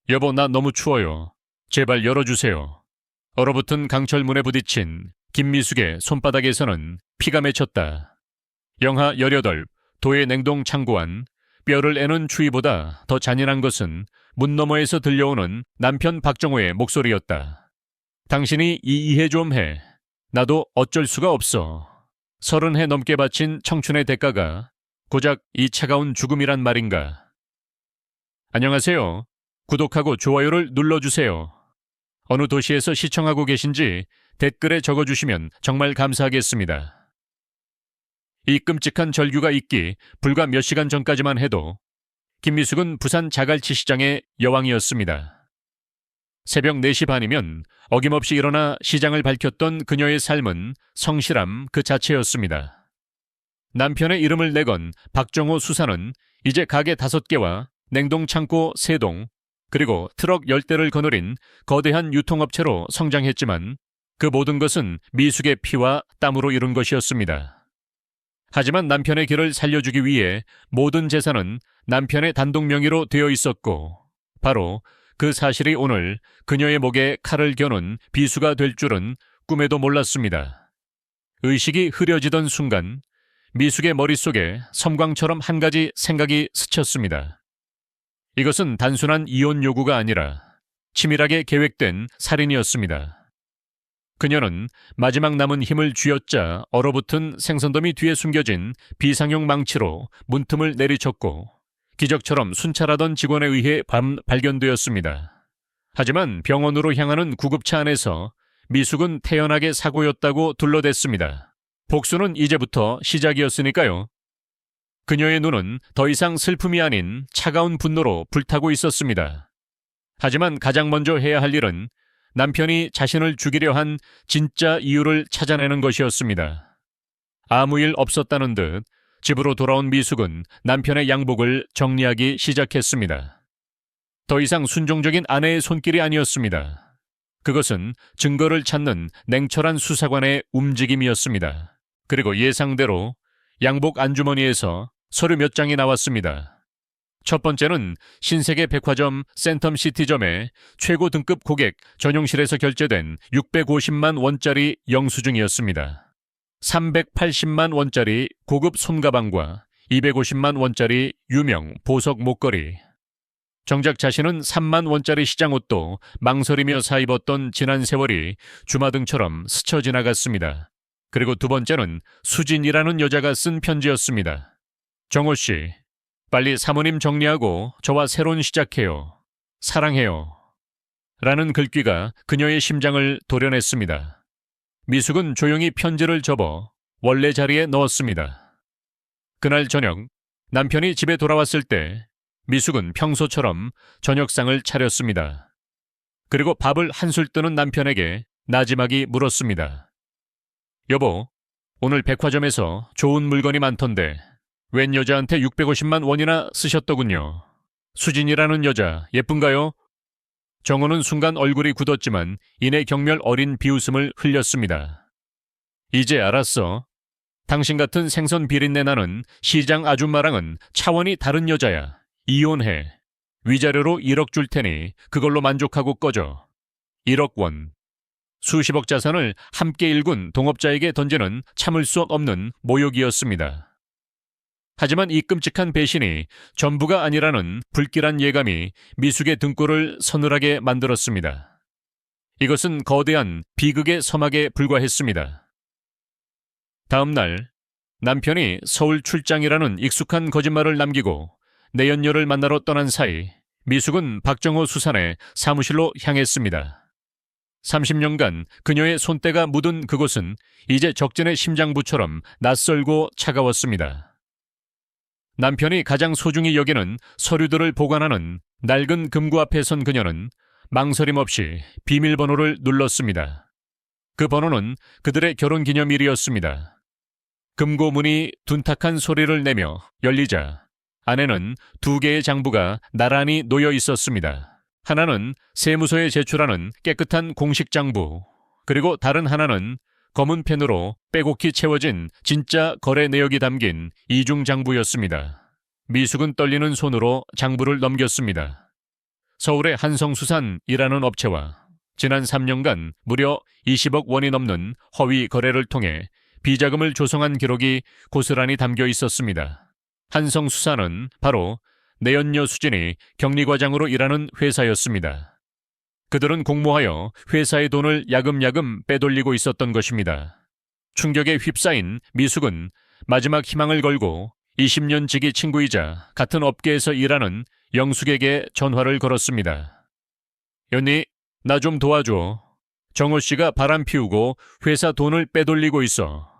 여보, 나 너무 추워요. 제발 열어주세요. 얼어붙은 강철문에 부딪힌 김미숙의 손바닥에서는 피가 맺혔다. 영하 18, 도의 냉동 창고 안, 뼈를 애는 추위보다 더 잔인한 것은 문 너머에서 들려오는 남편 박정호의 목소리였다. 당신이 이해 좀 해. 나도 어쩔 수가 없어. 30해 넘게 바친 청춘의 대가가 고작 이 차가운 죽음이란 말인가. 안녕하세요. 구독하고 좋아요를 눌러주세요. 어느 도시에서 시청하고 계신지 댓글에 적어주시면 정말 감사하겠습니다. 이 끔찍한 절규가 있기 불과 몇 시간 전까지만 해도 김미숙은 부산 자갈치 시장의 여왕이었습니다. 새벽 4시 반이면 어김없이 일어나 시장을 밝혔던 그녀의 삶은 성실함 그 자체였습니다. 남편의 이름을 내건 박정호 수사는 이제 가게 5개와 냉동창고 3동, 그리고 트럭 10대를 거느린 거대한 유통업체로 성장했지만 그 모든 것은 미숙의 피와 땀으로 이룬 것이었습니다. 하지만 남편의 길을 살려주기 위해 모든 재산은 남편의 단독 명의로 되어 있었고, 바로 그 사실이 오늘 그녀의 목에 칼을 겨눈 비수가 될 줄은 꿈에도 몰랐습니다. 의식이 흐려지던 순간 미숙의 머릿속에 섬광처럼 한 가지 생각이 스쳤습니다. 이것은 단순한 이혼 요구가 아니라 치밀하게 계획된 살인이었습니다. 그녀는 마지막 남은 힘을 쥐어짜 얼어붙은 생선더미 뒤에 숨겨진 비상용 망치로 문틈을 내리쳤고 기적처럼 순찰하던 직원에 의해 발견되었습니다. 하지만 병원으로 향하는 구급차 안에서 미숙은 태연하게 사고였다고 둘러댔습니다. 복수는 이제부터 시작이었으니까요. 그녀의 눈은 더 이상 슬픔이 아닌 차가운 분노로 불타고 있었습니다. 하지만 가장 먼저 해야 할 일은 남편이 자신을 죽이려 한 진짜 이유를 찾아내는 것이었습니다. 아무 일 없었다는 듯 집으로 돌아온 미숙은 남편의 양복을 정리하기 시작했습니다. 더 이상 순종적인 아내의 손길이 아니었습니다. 그것은 증거를 찾는 냉철한 수사관의 움직임이었습니다. 그리고 예상대로 양복 안주머니에서 서류 몇 장이 나왔습니다. 첫 번째는 신세계 백화점 센텀시티점의 최고 등급 고객 전용실에서 결제된 650만 원짜리 영수증이었습니다. 380만 원짜리 고급 손가방과 250만 원짜리 유명 보석 목걸이. 정작 자신은 3만 원짜리 시장 옷도 망설이며 사 입었던 지난 세월이 주마등처럼 스쳐 지나갔습니다. 그리고 두 번째는 수진이라는 여자가 쓴 편지였습니다. 정호 씨, 빨리 사모님 정리하고 저와 새로운 시작해요. 사랑해요. 라는 글귀가 그녀의 심장을 도려냈습니다. 미숙은 조용히 편지를 접어 원래 자리에 넣었습니다. 그날 저녁 남편이 집에 돌아왔을 때 미숙은 평소처럼 저녁상을 차렸습니다. 그리고 밥을 한술 뜨는 남편에게 나지막이 물었습니다. 여보, 오늘 백화점에서 좋은 물건이 많던데 웬 여자한테 650만 원이나 쓰셨더군요. 수진이라는 여자 예쁜가요? 정호는 순간 얼굴이 굳었지만 이내 경멸 어린 비웃음을 흘렸습니다. 이제 알았어. 당신 같은 생선 비린내 나는 시장 아줌마랑은 차원이 다른 여자야. 이혼해. 위자료로 1억 줄 테니 그걸로 만족하고 꺼져. 1억 원. 수십억 자산을 함께 일군 동업자에게 던지는 참을 수 없는 모욕이었습니다. 하지만 이 끔찍한 배신이 전부가 아니라는 불길한 예감이 미숙의 등골을 서늘하게 만들었습니다. 이것은 거대한 비극의 서막에 불과했습니다. 다음 날 남편이 서울 출장이라는 익숙한 거짓말을 남기고 내연녀를 만나러 떠난 사이 미숙은 박정호 수산의 사무실로 향했습니다. 30년간 그녀의 손때가 묻은 그곳은 이제 적진의 심장부처럼 낯설고 차가웠습니다. 남편이 가장 소중히 여기는 서류들을 보관하는 낡은 금고 앞에 선 그녀는 망설임 없이 비밀번호를 눌렀습니다. 그 번호는 그들의 결혼기념일이었습니다. 금고 문이 둔탁한 소리를 내며 열리자 안에는 2개의 장부가 나란히 놓여 있었습니다. 하나는 세무서에 제출하는 깨끗한 공식 장부, 그리고 다른 하나는 검은 펜으로 빼곡히 채워진 진짜 거래 내역이 담긴 이중 장부였습니다. 미숙은 떨리는 손으로 장부를 넘겼습니다. 서울의 한성수산이라는 업체와 지난 3년간 무려 20억 원이 넘는 허위 거래를 통해 비자금을 조성한 기록이 고스란히 담겨 있었습니다. 한성수산은 바로 내연녀 수진이 격리과장으로 일하는 회사였습니다. 그들은 공모하여 회사의 돈을 야금야금 빼돌리고 있었던 것입니다. 충격에 휩싸인 미숙은 마지막 희망을 걸고 20년 지기 친구이자 같은 업계에서 일하는 영숙에게 전화를 걸었습니다. 연니, 나 좀 도와줘. 정호 씨가 바람 피우고 회사 돈을 빼돌리고 있어.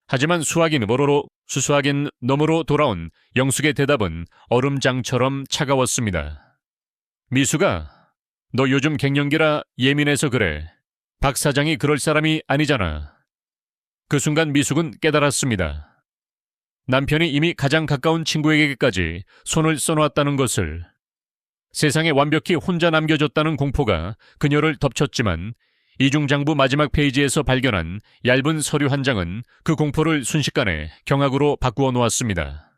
하지만 수수하긴 너머로 돌아온 영숙의 대답은 얼음장처럼 차가웠습니다. 미숙아, 너 요즘 갱년기라 예민해서 그래. 박 사장이 그럴 사람이 아니잖아. 그 순간 미숙은 깨달았습니다. 남편이 이미 가장 가까운 친구에게까지 손을 써놓았다는 것을. 세상에 완벽히 혼자 남겨졌다는 공포가 그녀를 덮쳤지만 이중장부 마지막 페이지에서 발견한 얇은 서류 한 장은 그 공포를 순식간에 경악으로 바꾸어 놓았습니다.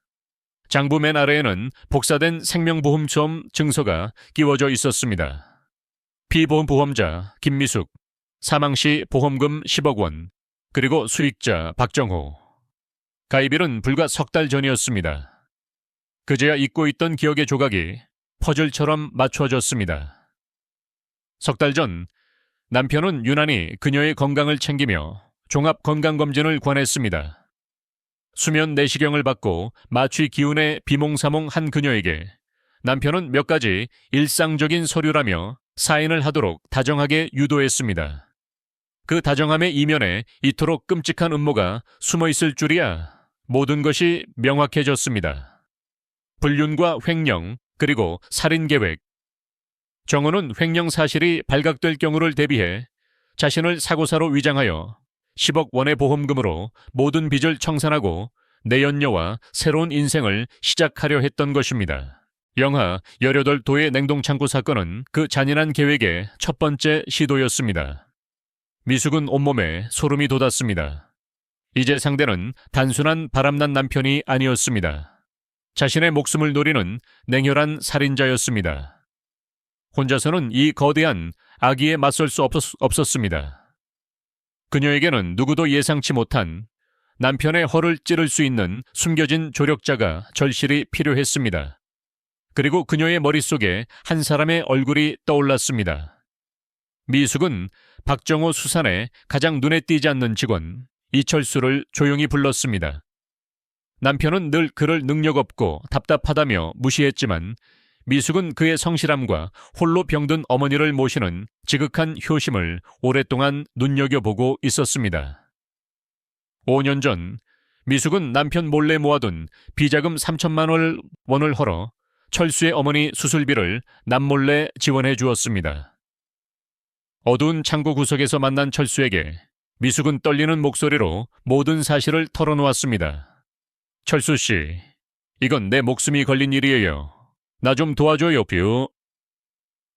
장부 맨 아래에는 복사된 생명보험처음 증서가 끼워져 있었습니다. 피보험자 김미숙, 사망시 보험금 10억 원, 그리고 수익자 박정호. 가입일은 불과 석 달 전이었습니다. 그제야 잊고 있던 기억의 조각이 퍼즐처럼 맞춰졌습니다. 석 달 전 남편은 유난히 그녀의 건강을 챙기며 종합건강검진을 권했습니다. 수면 내시경을 받고 마취 기운에 비몽사몽한 그녀에게 남편은 몇 가지 일상적인 서류라며 사인을 하도록 다정하게 유도했습니다. 그 다정함의 이면에 이토록 끔찍한 음모가 숨어 있을 줄이야. 모든 것이 명확해졌습니다. 불륜과 횡령, 그리고 살인 계획. 정호는 횡령 사실이 발각될 경우를 대비해 자신을 사고사로 위장하여 10억 원의 보험금으로 모든 빚을 청산하고 내연녀와 새로운 인생을 시작하려 했던 것입니다. 영하 18도의 냉동창고 사건은 그 잔인한 계획의 첫 번째 시도였습니다. 미숙은 온몸에 소름이 돋았습니다. 이제 상대는 단순한 바람난 남편이 아니었습니다. 자신의 목숨을 노리는 냉혈한 살인자였습니다. 혼자서는 이 거대한 악의에 맞설 수 없었습니다. 그녀에게는 누구도 예상치 못한 남편의 허를 찌를 수 있는 숨겨진 조력자가 절실히 필요했습니다. 그리고 그녀의 머릿속에 한 사람의 얼굴이 떠올랐습니다. 미숙은 박정호 수산의 가장 눈에 띄지 않는 직원 이철수를 조용히 불렀습니다. 남편은 늘 그를 능력 없고 답답하다며 무시했지만 미숙은 그의 성실함과 홀로 병든 어머니를 모시는 지극한 효심을 오랫동안 눈여겨보고 있었습니다. 5년 전 미숙은 남편 몰래 모아둔 비자금 3천만 원을 헐어 철수의 어머니 수술비를 남몰래 지원해 주었습니다. 어두운 창고 구석에서 만난 철수에게 미숙은 떨리는 목소리로 모든 사실을 털어놓았습니다. 철수 씨, 이건 내 목숨이 걸린 일이에요. 나 좀 도와줘요, 뷰.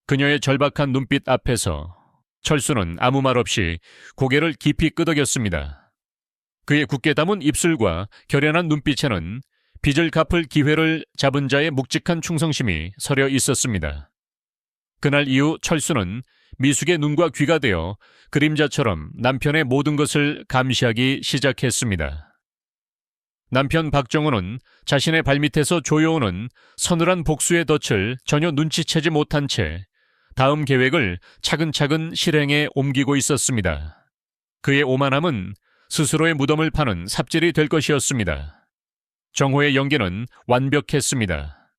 그녀의 절박한 눈빛 앞에서 철수는 아무 말 없이 고개를 깊이 끄덕였습니다. 그의 굳게 담은 입술과 결연한 눈빛에는 빚을 갚을 기회를 잡은 자의 묵직한 충성심이 서려 있었습니다. 그날 이후 철수는 미숙의 눈과 귀가 되어 그림자처럼 남편의 모든 것을 감시하기 시작했습니다. 남편 박정호는 자신의 발밑에서 조여오는 서늘한 복수의 덫을 전혀 눈치채지 못한 채 다음 계획을 차근차근 실행에 옮기고 있었습니다. 그의 오만함은 스스로의 무덤을 파는 삽질이 될 것이었습니다. 정호의 연기는 완벽했습니다.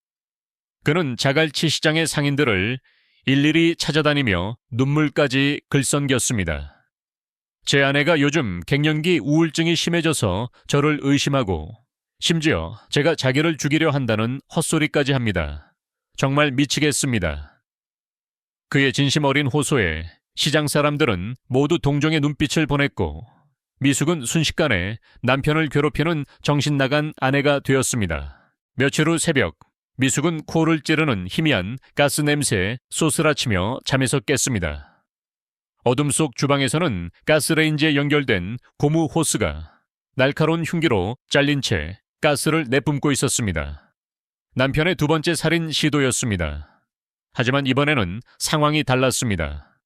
그는 자갈치 시장의 상인들을 일일이 찾아다니며 눈물까지 글썽겼습니다. 제 아내가 요즘 갱년기 우울증이 심해져서 저를 의심하고 심지어 제가 자기를 죽이려 한다는 헛소리까지 합니다. 정말 미치겠습니다. 그의 진심 어린 호소에 시장 사람들은 모두 동정의 눈빛을 보냈고 미숙은 순식간에 남편을 괴롭히는 정신 나간 아내가 되었습니다. 며칠 후 새벽, 미숙은 코를 찌르는 희미한 가스 냄새에 쏘스라치며 잠에서 깼습니다. 어둠 속 주방에서는 가스레인지에 연결된 고무 호스가 날카로운 흉기로 잘린 채 가스를 내뿜고 있었습니다. 남편의 두 번째 살인 시도였습니다. 하지만 이번에는 상황이 달랐습니다.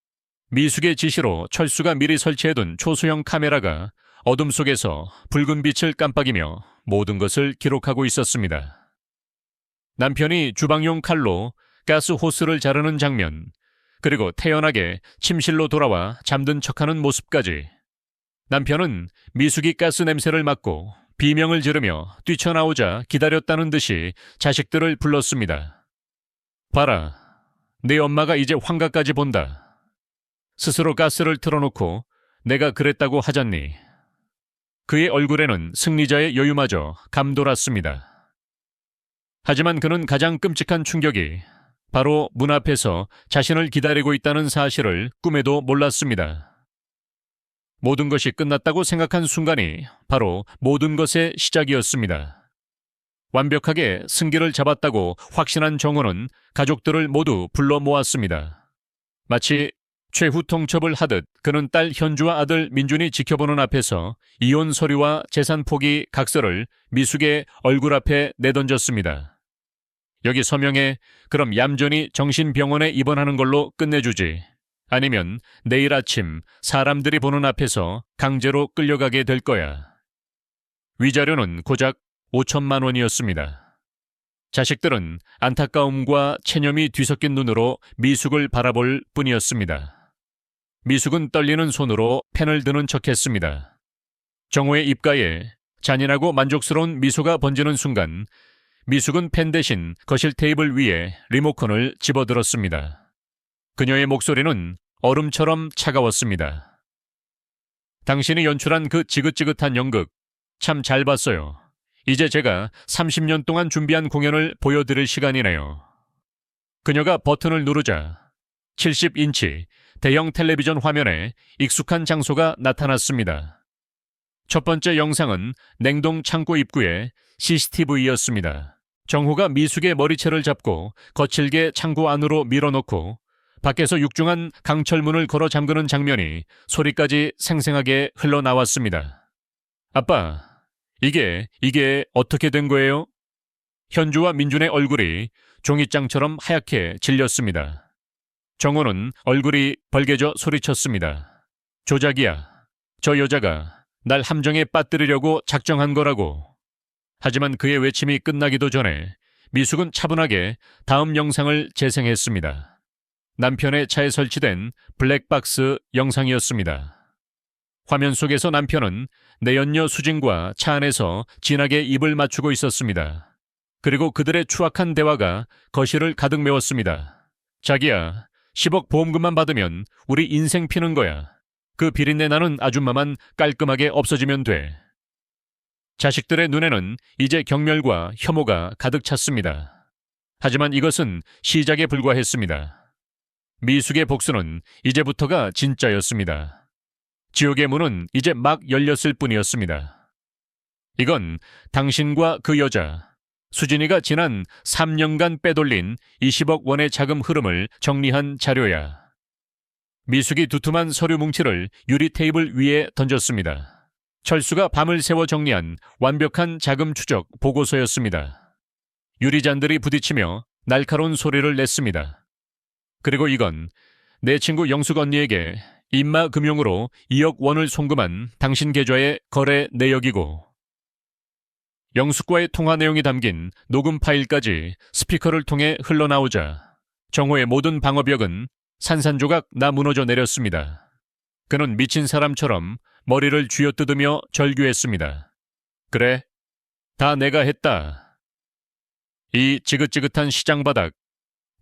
미숙의 지시로 철수가 미리 설치해둔 초소형 카메라가 어둠 속에서 붉은 빛을 깜빡이며 모든 것을 기록하고 있었습니다. 남편이 주방용 칼로 가스 호스를 자르는 장면, 그리고 태연하게 침실로 돌아와 잠든 척하는 모습까지. 남편은 미숙이 가스 냄새를 맡고 비명을 지르며 뛰쳐나오자 기다렸다는 듯이 자식들을 불렀습니다. 봐라, 네 엄마가 이제 환각까지 본다. 스스로 가스를 틀어놓고 내가 그랬다고 하잖니. 그의 얼굴에는 승리자의 여유마저 감돌았습니다. 하지만 그는 가장 끔찍한 충격이 바로 문 앞에서 자신을 기다리고 있다는 사실을 꿈에도 몰랐습니다. 모든 것이 끝났다고 생각한 순간이 바로 모든 것의 시작이었습니다. 완벽하게 승기를 잡았다고 확신한 정호는 가족들을 모두 불러 모았습니다. 마치 최후 통첩을 하듯 그는 딸 현주와 아들 민준이 지켜보는 앞에서 이혼 서류와 재산 포기 각서를 미숙의 얼굴 앞에 내던졌습니다. 여기 서명해 그럼 얌전히 정신병원에 입원하는 걸로 끝내주지. 아니면 내일 아침 사람들이 보는 앞에서 강제로 끌려가게 될 거야. 위자료는 고작 5천만 원이었습니다. 자식들은 안타까움과 체념이 뒤섞인 눈으로 미숙을 바라볼 뿐이었습니다. 미숙은 떨리는 손으로 펜을 드는 척했습니다. 정호의 입가에 잔인하고 만족스러운 미소가 번지는 순간 미숙은 펜 대신 거실 테이블 위에 리모컨을 집어들었습니다. 그녀의 목소리는 얼음처럼 차가웠습니다. 당신이 연출한 그 지긋지긋한 연극 참 잘 봤어요. 이제 제가 30년 동안 준비한 공연을 보여드릴 시간이네요. 그녀가 버튼을 누르자 70인치 대형 텔레비전 화면에 익숙한 장소가 나타났습니다. 첫 번째 영상은 냉동 창고 입구의 CCTV였습니다. 정호가 미숙의 머리채를 잡고 거칠게 창고 안으로 밀어넣고 밖에서 육중한 강철문을 걸어 잠그는 장면이 소리까지 생생하게 흘러나왔습니다. 아빠, 이게 어떻게 된 거예요? 현주와 민준의 얼굴이 종이장처럼 하얗게 질렸습니다. 정호는 얼굴이 벌개져 소리쳤습니다. 조작이야. 저 여자가 날 함정에 빠뜨리려고 작정한 거라고. 하지만 그의 외침이 끝나기도 전에 미숙은 차분하게 다음 영상을 재생했습니다. 남편의 차에 설치된 블랙박스 영상이었습니다. 화면 속에서 남편은 내연녀 수진과 차 안에서 진하게 입을 맞추고 있었습니다. 그리고 그들의 추악한 대화가 거실을 가득 메웠습니다. 자기야, 10억 보험금만 받으면 우리 인생 피는 거야. 그 비린내 나는 아줌마만 깔끔하게 없어지면 돼. 자식들의 눈에는 이제 경멸과 혐오가 가득 찼습니다. 하지만 이것은 시작에 불과했습니다. 미숙의 복수는 이제부터가 진짜였습니다. 지옥의 문은 이제 막 열렸을 뿐이었습니다. 이건 당신과 그 여자, 수진이가 지난 3년간 빼돌린 20억 원의 자금 흐름을 정리한 자료야. 미숙이 두툼한 서류 뭉치를 유리 테이블 위에 던졌습니다. 철수가 밤을 새워 정리한 완벽한 자금 추적 보고서였습니다. 유리잔들이 부딪히며 날카로운 소리를 냈습니다. 그리고 이건 내 친구 영숙 언니에게 인마금융으로 2억 원을 송금한 당신 계좌의 거래 내역이고, 영숙과의 통화 내용이 담긴 녹음 파일까지 스피커를 통해 흘러나오자 정호의 모든 방어벽은 산산조각 나 무너져 내렸습니다. 그는 미친 사람처럼 머리를 쥐어뜯으며 절규했습니다. 그래, 다 내가 했다. 이 지긋지긋한 시장 바닥,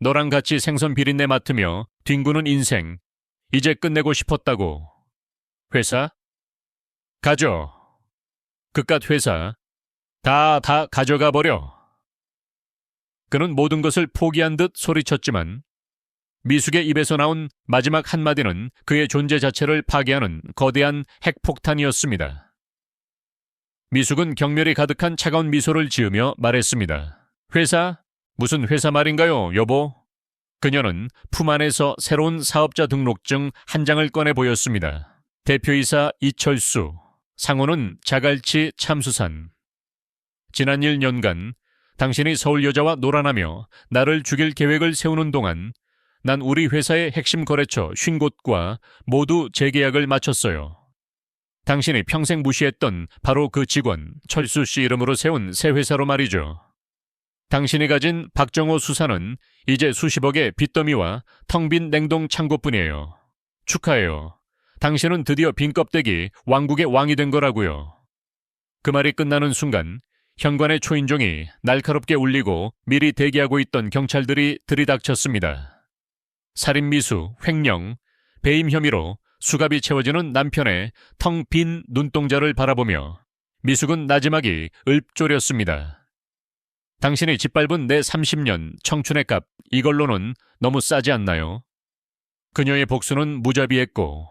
너랑 같이 생선 비린내 맡으며 뒹구는 인생, 이제 끝내고 싶었다고. 회사? 가져. 그깟 회사, 다 가져가 버려. 그는 모든 것을 포기한 듯 소리쳤지만 미숙의 입에서 나온 마지막 한마디는 그의 존재 자체를 파괴하는 거대한 핵폭탄이었습니다. 미숙은 경멸이 가득한 차가운 미소를 지으며 말했습니다. 회사? 무슨 회사 말인가요, 여보? 그녀는 품 안에서 새로운 사업자 등록증 한 장을 꺼내 보였습니다. 대표이사 이철수, 상호는 자갈치 참수산. 지난 1년간 당신이 서울 여자와 놀아나며 나를 죽일 계획을 세우는 동안 난 우리 회사의 핵심 거래처 50곳과 모두 재계약을 마쳤어요. 당신이 평생 무시했던 바로 그 직원 철수 씨 이름으로 세운 새 회사로 말이죠. 당신이 가진 박정호 수사는 이제 수십억의 빚더미와 텅 빈 냉동 창고뿐이에요. 축하해요. 당신은 드디어 빈 껍데기 왕국의 왕이 된 거라고요. 그 말이 끝나는 순간 현관의 초인종이 날카롭게 울리고 미리 대기하고 있던 경찰들이 들이닥쳤습니다. 살인미수, 횡령, 배임 혐의로 수갑이 채워지는 남편의 텅 빈 눈동자를 바라보며 미숙은 나지막이 읊조렸습니다. 당신이 짓밟은 내 30년 청춘의 값, 이걸로는 너무 싸지 않나요? 그녀의 복수는 무자비했고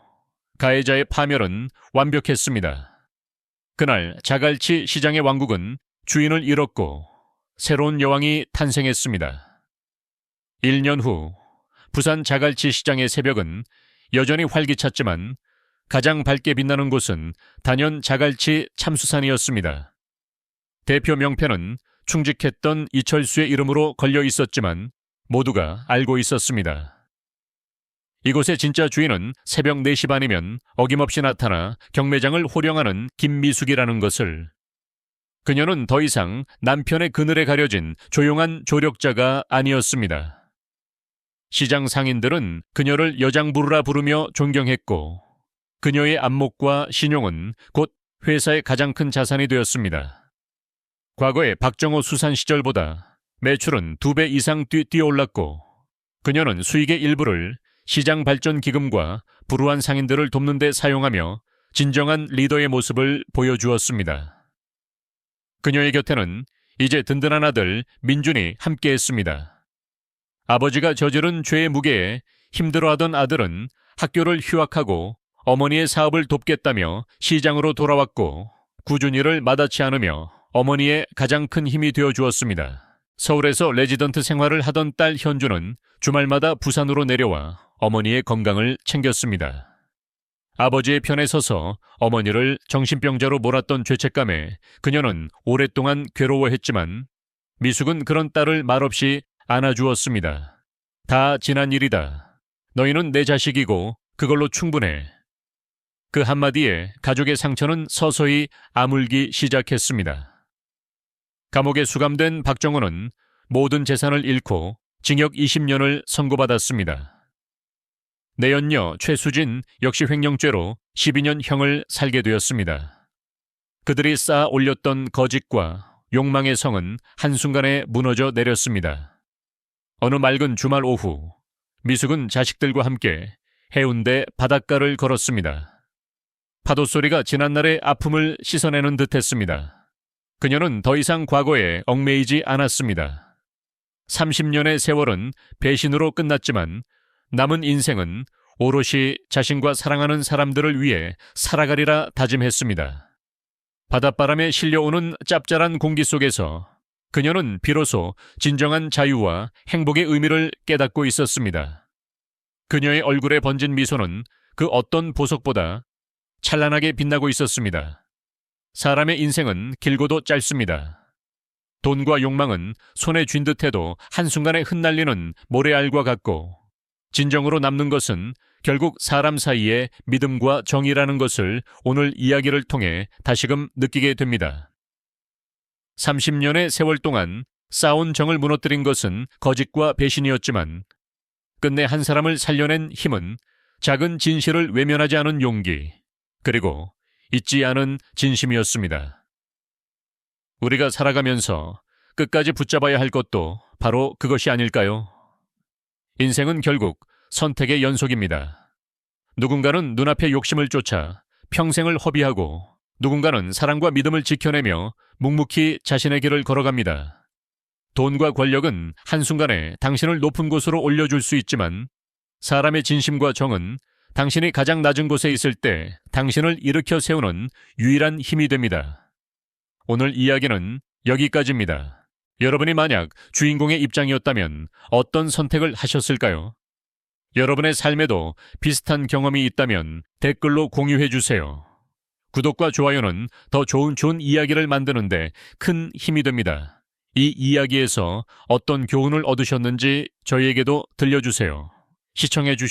가해자의 파멸은 완벽했습니다. 그날 자갈치 시장의 왕국은 주인을 잃었고 새로운 여왕이 탄생했습니다. 1년 후 부산 자갈치 시장의 새벽은 여전히 활기찼지만 가장 밝게 빛나는 곳은 단연 자갈치 참수산이었습니다. 대표 명패는 충직했던 이철수의 이름으로 걸려 있었지만 모두가 알고 있었습니다. 이곳의 진짜 주인은 새벽 4시 반이면 어김없이 나타나 경매장을 호령하는 김미숙이라는 것을. 그녀는 더 이상 남편의 그늘에 가려진 조용한 조력자가 아니었습니다. 시장 상인들은 그녀를 여장부르라 부르며 존경했고 그녀의 안목과 신용은 곧 회사의 가장 큰 자산이 되었습니다. 과거의 박정호 수산 시절보다 매출은 2배 이상 뛰어올랐고 그녀는 수익의 일부를 시장 발전 기금과 불우한 상인들을 돕는 데 사용하며 진정한 리더의 모습을 보여주었습니다. 그녀의 곁에는 이제 든든한 아들 민준이 함께했습니다. 아버지가 저지른 죄의 무게에 힘들어하던 아들은 학교를 휴학하고 어머니의 사업을 돕겠다며 시장으로 돌아왔고 꾸준히를 마다치 않으며 어머니의 가장 큰 힘이 되어 주었습니다. 서울에서 레지던트 생활을 하던 딸 현주는 주말마다 부산으로 내려와 어머니의 건강을 챙겼습니다. 아버지의 편에 서서 어머니를 정신병자로 몰았던 죄책감에 그녀는 오랫동안 괴로워했지만 미숙은 그런 딸을 말없이 안아주었습니다. 다 지난 일이다. 너희는 내 자식이고 그걸로 충분해. 그 한마디에 가족의 상처는 서서히 아물기 시작했습니다. 감옥에 수감된 박정호는 모든 재산을 잃고 징역 20년을 선고받았습니다. 내연녀 최수진 역시 횡령죄로 12년형을 살게 되었습니다. 그들이 쌓아 올렸던 거짓과 욕망의 성은 한순간에 무너져 내렸습니다. 어느 맑은 주말 오후, 미숙은 자식들과 함께 해운대 바닷가를 걸었습니다. 파도 소리가 지난날의 아픔을 씻어내는 듯했습니다. 그녀는 더 이상 과거에 얽매이지 않았습니다. 30년의 세월은 배신으로 끝났지만 남은 인생은 오롯이 자신과 사랑하는 사람들을 위해 살아가리라 다짐했습니다. 바닷바람에 실려오는 짭짤한 공기 속에서 그녀는 비로소 진정한 자유와 행복의 의미를 깨닫고 있었습니다. 그녀의 얼굴에 번진 미소는 그 어떤 보석보다 찬란하게 빛나고 있었습니다. 사람의 인생은 길고도 짧습니다. 돈과 욕망은 손에 쥔 듯해도 한순간에 흩날리는 모래알과 같고 진정으로 남는 것은 결국 사람 사이의 믿음과 정의라는 것을 오늘 이야기를 통해 다시금 느끼게 됩니다. 30년의 세월 동안 쌓아온 정을 무너뜨린 것은 거짓과 배신이었지만 끝내 한 사람을 살려낸 힘은 작은 진실을 외면하지 않은 용기, 그리고 잊지 않은 진심이었습니다. 우리가 살아가면서 끝까지 붙잡아야 할 것도 바로 그것이 아닐까요? 인생은 결국 선택의 연속입니다. 누군가는 눈앞의 욕심을 쫓아 평생을 허비하고 누군가는 사랑과 믿음을 지켜내며 묵묵히 자신의 길을 걸어갑니다. 돈과 권력은 한순간에 당신을 높은 곳으로 올려줄 수 있지만 사람의 진심과 정은 당신이 가장 낮은 곳에 있을 때 당신을 일으켜 세우는 유일한 힘이 됩니다. 오늘 이야기는 여기까지입니다. 여러분이 만약 주인공의 입장이었다면 어떤 선택을 하셨을까요? 여러분의 삶에도 비슷한 경험이 있다면 댓글로 공유해 주세요. 구독과 좋아요는 더 좋은 이야기를 만드는데 큰 힘이 됩니다. 이 이야기에서 어떤 교훈을 얻으셨는지 저희에게도 들려주세요. 시청해 주셔서